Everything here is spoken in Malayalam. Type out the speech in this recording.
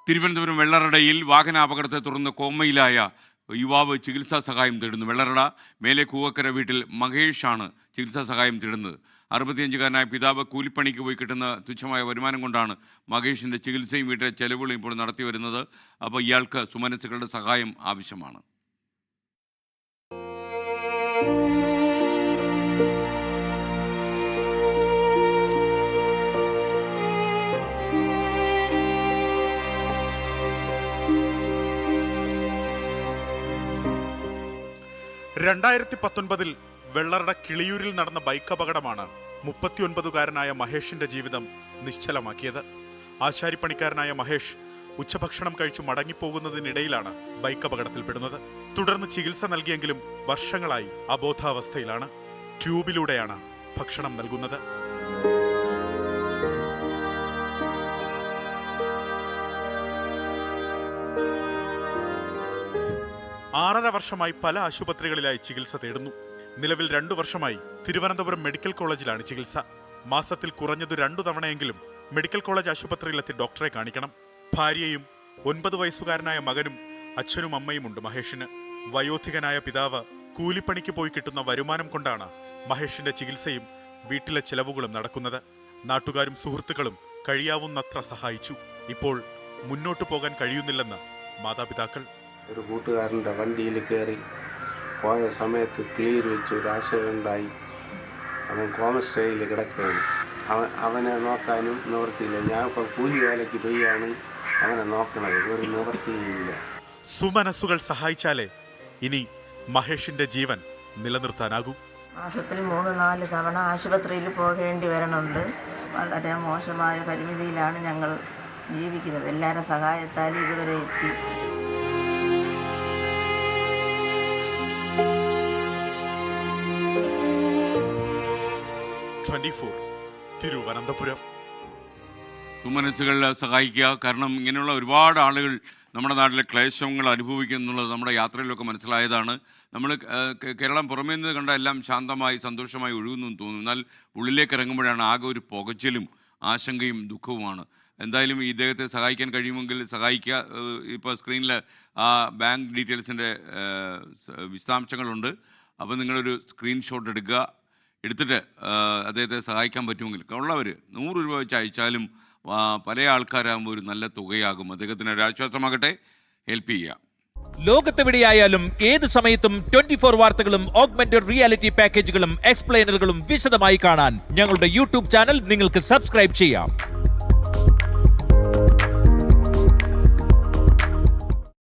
തിരുവനന്തപുരം വെള്ളറടയിൽ വാഹനാപകടത്തെ തുടർന്ന് കോമയിലായ യുവാവ് ചികിത്സാ സഹായം തേടുന്നു. വെള്ളറട മേലെ കൂവക്കര വീട്ടിൽ മഹേഷാണ് ചികിത്സാ സഹായം തേടുന്നത്. 65-കാരനായ പിതാവ് കൂലിപ്പണിക്ക് പോയി കിട്ടുന്ന തുച്ഛമായ വരുമാനം കൊണ്ടാണ് മഹേഷിൻ്റെ ചികിത്സയും വീട്ടിലെ ചെലവുകളും ഇപ്പോൾ നടത്തി വരുന്നത്. അപ്പോൾ ഇയാൾക്ക് സുമനസ്സുകളുടെ സഹായം ആവശ്യമാണ്. ൽ വെള്ളറട കിളിയൂരിൽ നടന്ന ബൈക്ക് അപകടമാണ് 39-കാരനായ മഹേഷിന്റെ ജീവിതം നിശ്ചലമാക്കിയത്. ആശാരിപ്പണിക്കാരനായ മഹേഷ് ഉച്ചഭക്ഷണം കഴിച്ചു മടങ്ങിപ്പോകുന്നതിനിടയിലാണ് ബൈക്ക് അപകടത്തിൽപ്പെടുന്നത്. തുടർന്ന് ചികിത്സ നൽകിയെങ്കിലും വർഷങ്ങളായി അബോധാവസ്ഥയിലാണ്. ട്യൂബിലൂടെയാണ് ഭക്ഷണം നൽകുന്നത്. ആറര വർഷമായി പല ആശുപത്രികളിലായി ചികിത്സ തേടുന്നു. നിലവിൽ 2 വർഷമായി തിരുവനന്തപുരം മെഡിക്കൽ കോളേജിലാണ് ചികിത്സ. മാസത്തിൽ കുറഞ്ഞത് 2 തവണയെങ്കിലും മെഡിക്കൽ കോളേജ് ആശുപത്രിയിലെത്തി ഡോക്ടറെ കാണിക്കണം. ഭാര്യയും 9 വയസ്സുകാരനായ മകനും അച്ഛനും അമ്മയുമുണ്ട് മഹേഷിന്. വയോധികനായ പിതാവ് കൂലിപ്പണിക്ക് പോയി കിട്ടുന്ന വരുമാനം കൊണ്ടാണ് മഹേഷിന്റെ ചികിത്സയും വീട്ടിലെ ചെലവുകളും നടക്കുന്നത്. നാട്ടുകാരും സുഹൃത്തുക്കളും കഴിയാവുന്നത്ര സഹായിച്ചു. ഇപ്പോൾ മുന്നോട്ടു പോകാൻ കഴിയുന്നില്ലെന്ന് മാതാപിതാക്കൾ. ഒരു കൂട്ടുകാരൻ്റെ വണ്ടിയിൽ കയറി പോയ സമയത്ത് ക്ലിയർ വെച്ച് ഒരു ആശയമുണ്ടായി. അവൻ കോമസ്റ്റേയിൽ കിടക്കുകയാണ്. അവനെ നോക്കാനും നിവൃത്തിയില്ല. ഞാൻ ഇപ്പോൾ കൂലി വേലയ്ക്ക് പോയാണ് അവനെ നോക്കണത്. ഒരു നിവൃത്തിയില്ല. സുമനസ്സുകൾ സഹായിച്ചാലേ ഇനി മഹേഷിന്റെ ജീവൻ നിലനിർത്താനാകൂ. മാസത്തിൽ 3-4 തവണ ആശുപത്രിയിൽ പോകേണ്ടി വരണുണ്ട്. വളരെ മോശമായ പരിമിതിയിലാണ് ഞങ്ങൾ ജീവിക്കുന്നത്. എല്ലാവരും സഹായത്താൽ ഇതുവരെ എത്തി. തിരുവനന്തപുരം. സുമനസ്സുകൾ സഹായിക്കുക. കാരണം ഇങ്ങനെയുള്ള ഒരുപാട് ആളുകൾ നമ്മുടെ നാട്ടിലെ ക്ലേശങ്ങൾ അനുഭവിക്കുന്നുള്ളത് നമ്മുടെ യാത്രയിലൊക്കെ മനസ്സിലായതാണ്. നമ്മൾ കേരളം പുറമേ നിന്ന് കണ്ട എല്ലാം ശാന്തമായി സന്തോഷമായി ഒഴുകുന്നു എന്ന് തോന്നുന്നു. എന്നാൽ ഉള്ളിലേക്ക് ഇറങ്ങുമ്പോഴാണ് ആകെ ഒരു പുകച്ചിലും ആശങ്കയും ദുഃഖവുമാണ്. എന്തായാലും ഈ ഇദ്ദേഹത്തെ സഹായിക്കാൻ കഴിയുമെങ്കിൽ സഹായിക്കുക. ഇപ്പോൾ സ്ക്രീനിൽ ആ ബാങ്ക് ഡീറ്റെയിൽസിൻ്റെ വിശദാംശങ്ങളുണ്ട്. അപ്പോൾ നിങ്ങളൊരു സ്ക്രീൻഷോട്ട് എടുത്തിട്ട് അദ്ദേഹത്തെ സഹായിക്കാൻ പറ്റുമെങ്കിൽ ഉള്ളവർ 100 രൂപ വെച്ച് അയച്ചാലും പല ആൾക്കാരാകുമ്പോൾ ഒരു നല്ല തുകയാകും. അദ്ദേഹത്തിന് ഒരു ആശ്വാസമാകട്ടെ. ഹെൽപ്പ് ചെയ്യുക. ലോകത്തെവിടെയായാലും ഏത് സമയത്തും 24 വാർത്തകളും ഓഗ്മെന്റഡ് റിയാലിറ്റി പാക്കേജുകളും എക്സ്പ്ലെയിനറുകളും വിശദമായി കാണാൻ ഞങ്ങളുടെ യൂട്യൂബ് ചാനൽ നിങ്ങൾക്ക് സബ്സ്ക്രൈബ് ചെയ്യാം.